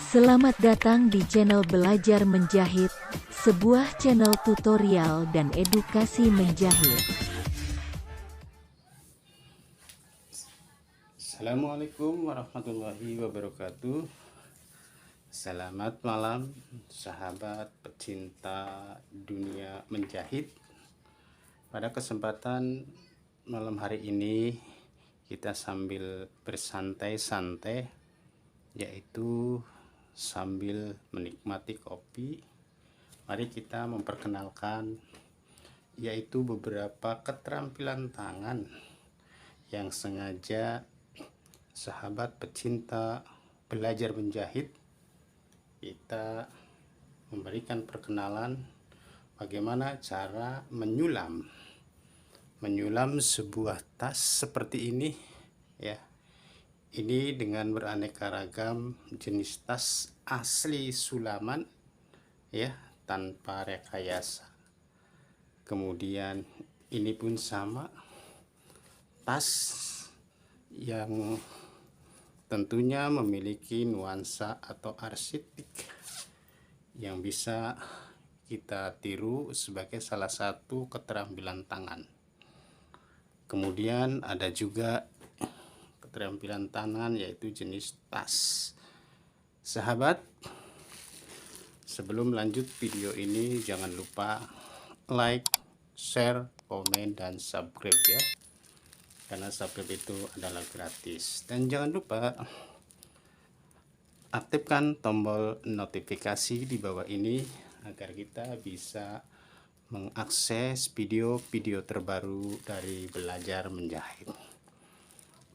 Selamat datang di channel Belajar Menjahit, sebuah channel tutorial dan edukasi menjahit. Assalamualaikum warahmatullahi wabarakatuh. Selamat malam sahabat pecinta dunia menjahit. Pada kesempatan malam hari ini kita sambil bersantai-santai, yaitu sambil menikmati kopi, mari kita memperkenalkan yaitu beberapa keterampilan tangan yang sengaja sahabat pecinta belajar menjahit kita memberikan perkenalan bagaimana cara menyulam sebuah tas seperti ini ya. Ini dengan beraneka ragam jenis tas asli sulaman ya, tanpa rekayasa. Kemudian ini pun sama, tas yang tentunya memiliki nuansa atau arsitek yang bisa kita tiru sebagai salah satu keterampilan tangan. Kemudian ada juga keterampilan tangan yaitu jenis tas. Sahabat, sebelum lanjut video ini jangan lupa like, share, komen, dan subscribe ya, karena subscribe itu adalah gratis. Dan jangan lupa aktifkan tombol notifikasi di bawah ini agar kita bisa mengakses video-video terbaru dari Belajar Menjahit.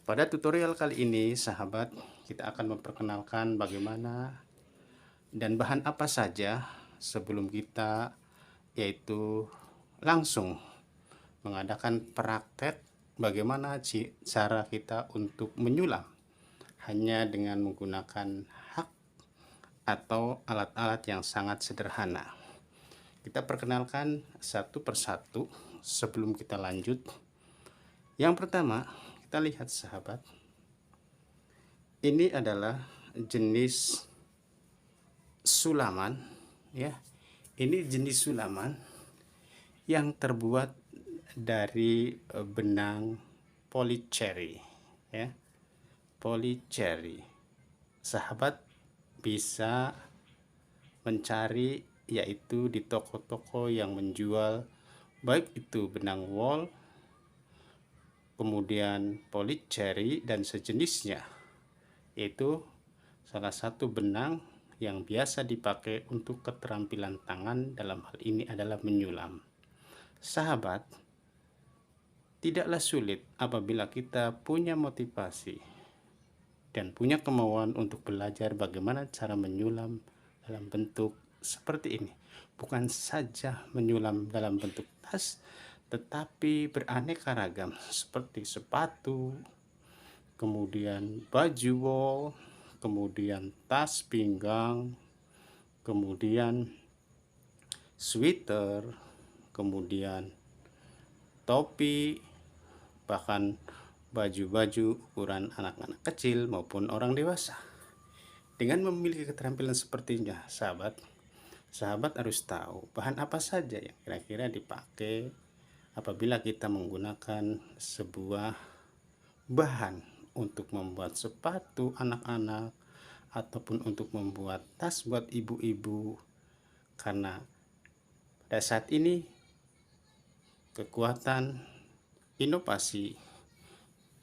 Pada tutorial kali ini sahabat, kita akan memperkenalkan bagaimana dan bahan apa saja sebelum kita yaitu langsung mengadakan praktek bagaimana cara kita untuk menyulam hanya dengan menggunakan hak atau alat-alat yang sangat sederhana. Kita perkenalkan satu persatu sebelum kita lanjut. Yang pertama, kita lihat sahabat, ini adalah jenis sulaman ya. Ini jenis sulaman yang terbuat dari benang polycherry ya, polycherry. Sahabat bisa mencari yaitu di toko-toko yang menjual baik itu benang wol, kemudian polycherry dan sejenisnya, yaitu salah satu benang yang biasa dipakai untuk keterampilan tangan, dalam hal ini adalah menyulam. Sahabat, tidaklah sulit apabila kita punya motivasi dan punya kemauan untuk belajar bagaimana cara menyulam dalam bentuk seperti ini. Bukan saja menyulam dalam bentuk tas, tetapi beraneka ragam seperti sepatu, kemudian baju wol, kemudian tas pinggang, kemudian sweater, kemudian topi, bahkan baju-baju ukuran anak-anak kecil maupun orang dewasa. Dengan memiliki keterampilan sepertinya sahabat harus tahu bahan apa saja yang kira-kira dipakai apabila kita menggunakan sebuah bahan untuk membuat sepatu anak-anak ataupun untuk membuat tas buat ibu-ibu. Karena pada saat ini kekuatan inovasi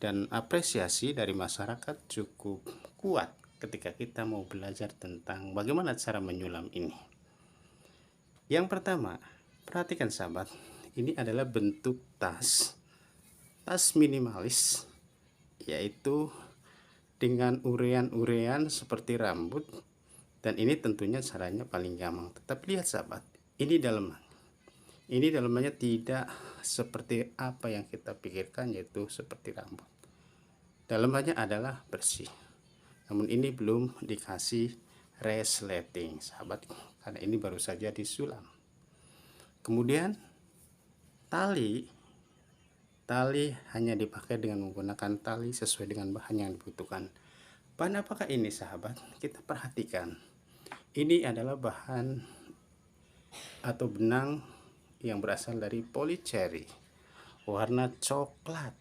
dan apresiasi dari masyarakat cukup kuat ketika kita mau belajar tentang bagaimana cara menyulam ini. Yang pertama, perhatikan sahabat, ini adalah bentuk tas minimalis, yaitu dengan urean-urean seperti rambut, dan ini tentunya caranya paling gampang. Tetapi lihat sahabat, ini dalamannya tidak seperti apa yang kita pikirkan, yaitu seperti rambut. Dalamannya adalah bersih, namun ini belum dikasih resleting sahabat, karena ini baru saja disulam. Kemudian tali hanya dipakai dengan menggunakan tali sesuai dengan bahan yang dibutuhkan. Bahan apakah ini sahabat? Kita perhatikan. Ini adalah bahan atau benang yang berasal dari polycherry. Warna coklat,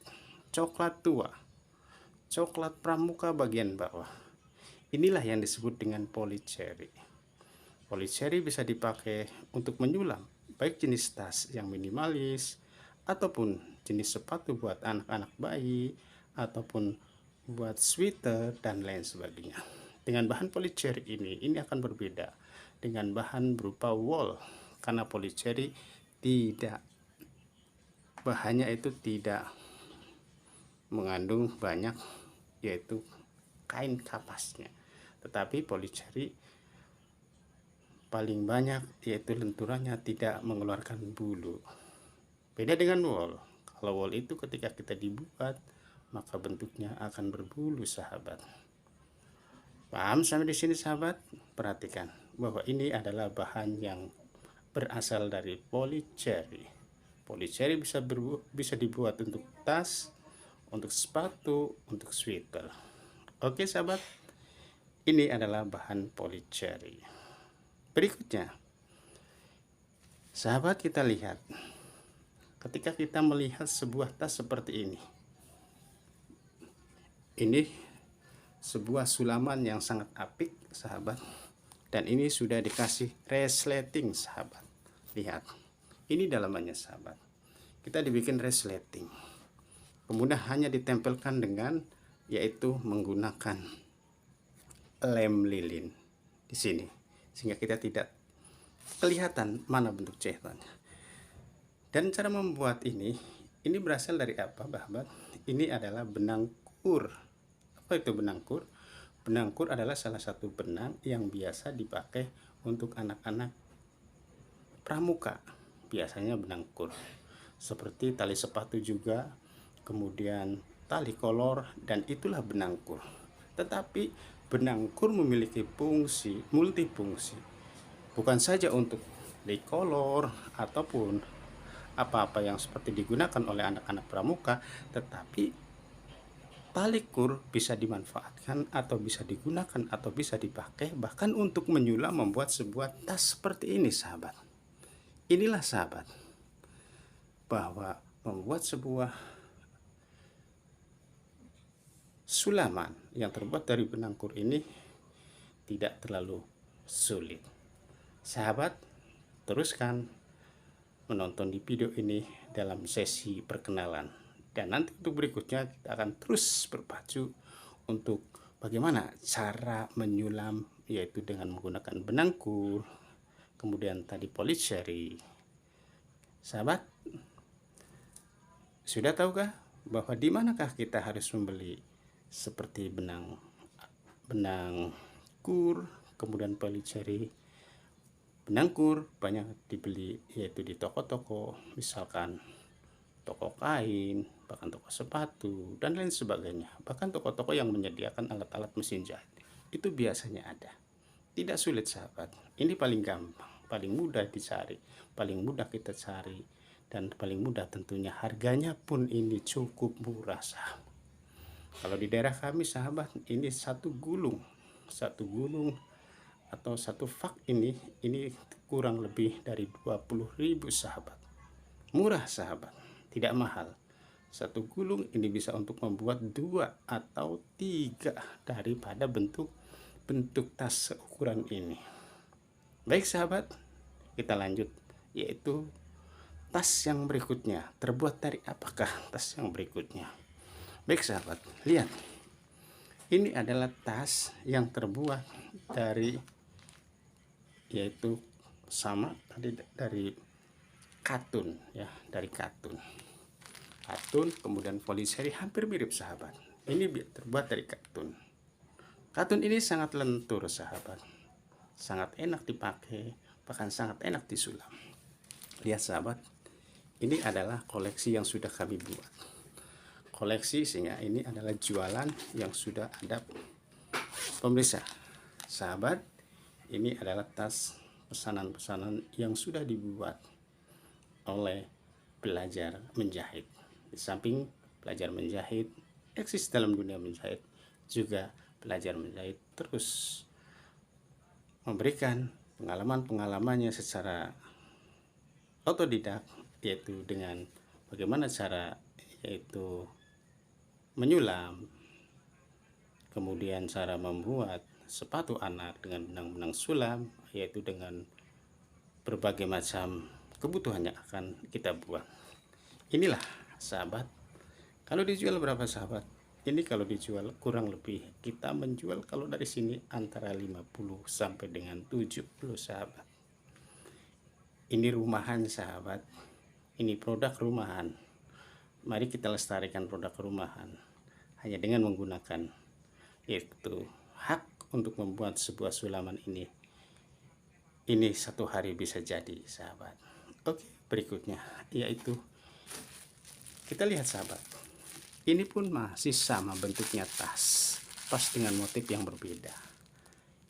coklat tua, coklat pramuka bagian bawah. Inilah yang disebut dengan polycherry. Polycherry bisa dipakai untuk menyulam, baik jenis tas yang minimalis, ataupun jenis sepatu buat anak-anak bayi, ataupun buat sweater dan lain sebagainya. Dengan bahan polycherry ini akan berbeda dengan bahan berupa wool, karena polycherry bahannya itu tidak mengandung banyak, yaitu kain kapasnya. Tetapi polycherry paling banyak yaitu lenturannya tidak mengeluarkan bulu. Beda dengan wool. Kalau wool itu ketika kita dibuat, maka bentuknya akan berbulu sahabat. Paham sampai di sini sahabat? Perhatikan bahwa ini adalah bahan yang berasal dari polycherry. Polycherry bisa dibuat untuk tas, untuk sepatu, untuk sweater. Oke sahabat, ini adalah bahan polycherry. Berikutnya, sahabat, kita lihat ketika kita melihat sebuah tas seperti ini. Ini sebuah sulaman yang sangat apik sahabat, dan ini sudah dikasih resleting sahabat. Lihat, ini dalamannya sahabat. Kita dibikin resleting, kemudian hanya ditempelkan dengan yaitu menggunakan lem lilin di sini, sehingga kita tidak kelihatan mana bentuk jahitannya. Dan cara membuat ini berasal dari apa sahabat? Ini adalah benang kur. Apa itu benang kur? Benang kur adalah salah satu benang yang biasa dipakai untuk anak-anak pramuka. Biasanya benang kur. Seperti tali sepatu juga, kemudian tali kolor, dan itulah benang kur. Tetapi benang kur memiliki fungsi, multifungsi. Bukan saja untuk dekolor ataupun apa-apa yang seperti digunakan oleh anak-anak pramuka, tetapi tali kur bisa dimanfaatkan atau bisa digunakan atau bisa dipakai bahkan untuk menyulam membuat sebuah tas seperti ini sahabat. Inilah sahabat, bahwa membuat sebuah sulaman yang terbuat dari benang kur ini tidak terlalu sulit. Sahabat, teruskan menonton di video ini dalam sesi perkenalan. Dan nanti untuk berikutnya kita akan terus berpacu untuk bagaimana cara menyulam, yaitu dengan menggunakan benang kur, kemudian tadi polycherry. Sahabat, sudah tahukah bahwa di manakah kita harus membeli seperti benang kur, kemudian polycherry? Benang kur banyak dibeli yaitu di toko-toko, misalkan toko kain, bahkan toko sepatu, dan lain sebagainya. Bahkan toko-toko yang menyediakan alat-alat mesin jahit, itu biasanya ada. Tidak sulit sahabat, ini paling gampang, paling mudah dicari, paling mudah kita cari, dan paling mudah tentunya harganya pun ini cukup murah sahabat. Kalau di daerah kami sahabat, ini satu gulung atau satu fak ini kurang lebih dari 20.000 sahabat. Murah sahabat, tidak mahal. Satu gulung ini bisa untuk membuat 2 atau 3 daripada bentuk tas seukuran ini. Baik sahabat, kita lanjut, yaitu tas yang berikutnya. Terbuat dari apakah tas yang berikutnya? Baik sahabat, lihat, ini adalah tas yang terbuat dari, yaitu sama tadi dari katun ya, dari katun, kemudian polycherry, hampir mirip sahabat. Ini terbuat dari katun. Katun ini sangat lentur sahabat, sangat enak dipakai, bahkan sangat enak disulam. Lihat sahabat, ini adalah koleksi yang sudah kami buat. Koleksi sehingga ini adalah jualan yang sudah ada pemirsa. Sahabat, ini adalah tas pesanan-pesanan yang sudah dibuat oleh belajar menjahit. Di samping belajar menjahit, eksis dalam dunia menjahit, juga belajar menjahit, terus memberikan pengalaman-pengalamannya secara otodidak, yaitu dengan bagaimana cara yaitu menyulam, kemudian cara membuat sepatu anak dengan benang-benang sulam, yaitu dengan berbagai macam kebutuhan yang akan kita buat. Inilah sahabat, kalau dijual berapa sahabat? Ini kalau dijual kurang lebih kita menjual kalau dari sini antara 50 sampai dengan 70 sahabat. Ini rumahan sahabat, ini produk rumahan. Mari kita lestarikan produk rumahan hanya dengan menggunakan yaitu hak untuk membuat sebuah sulaman ini. Ini satu hari bisa jadi sahabat. Oke, berikutnya yaitu kita lihat sahabat, ini pun masih sama bentuknya, tas dengan motif yang berbeda.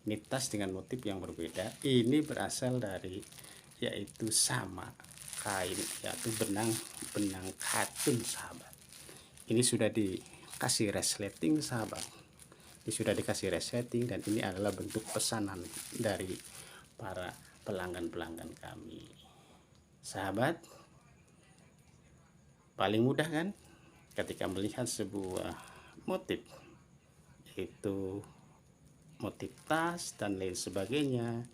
Ini tas dengan motif yang berbeda. Ini berasal dari yaitu sama kain, yaitu benang katun sahabat. Ini sudah dikasih resleting sahabat. Ini sudah dikasih resleting dan ini adalah bentuk pesanan dari para pelanggan-pelanggan kami. Sahabat, paling mudah kan ketika melihat sebuah motif, yaitu motif tas dan lain sebagainya,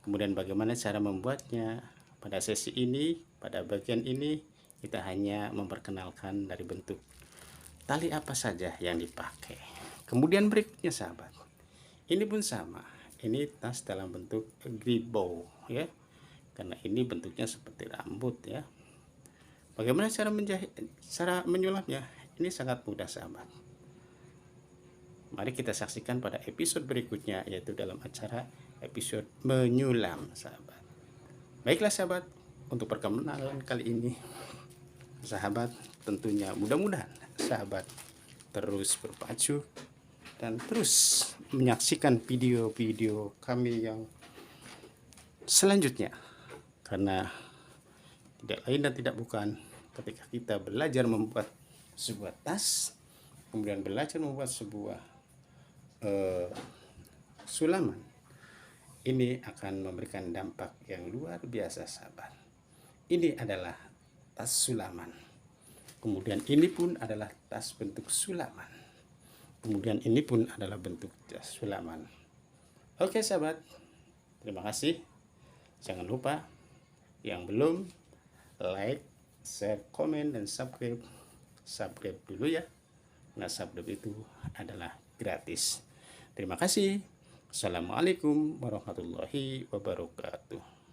kemudian bagaimana cara membuatnya. Pada sesi ini, pada bagian ini kita hanya memperkenalkan dari bentuk tali apa saja yang dipakai. Kemudian berikutnya sahabat, ini pun sama, ini tas dalam bentuk gribo ya, karena ini bentuknya seperti rambut ya. Bagaimana cara menjahit, cara menyulapnya? Ini sangat mudah sahabat. Mari kita saksikan pada episode berikutnya, yaitu dalam acara episode menyulam sahabat. Baiklah sahabat, untuk perkenalan kali ini sahabat, tentunya mudah-mudahan sahabat terus berpacu dan terus menyaksikan video-video kami yang selanjutnya, karena tidak lain dan tidak bukan ketika kita belajar membuat sebuah tas, kemudian belajar membuat sebuah sulaman, ini akan memberikan dampak yang luar biasa sahabat. Ini adalah tas sulaman, kemudian ini pun adalah tas bentuk sulaman, kemudian ini pun adalah bentuk tas sulaman. Oke sahabat, terima kasih. Jangan lupa yang belum like, share, komen, dan subscribe dulu ya. Nah, subscribe itu adalah gratis. Terima kasih. Assalamualaikum warahmatullahi wabarakatuh.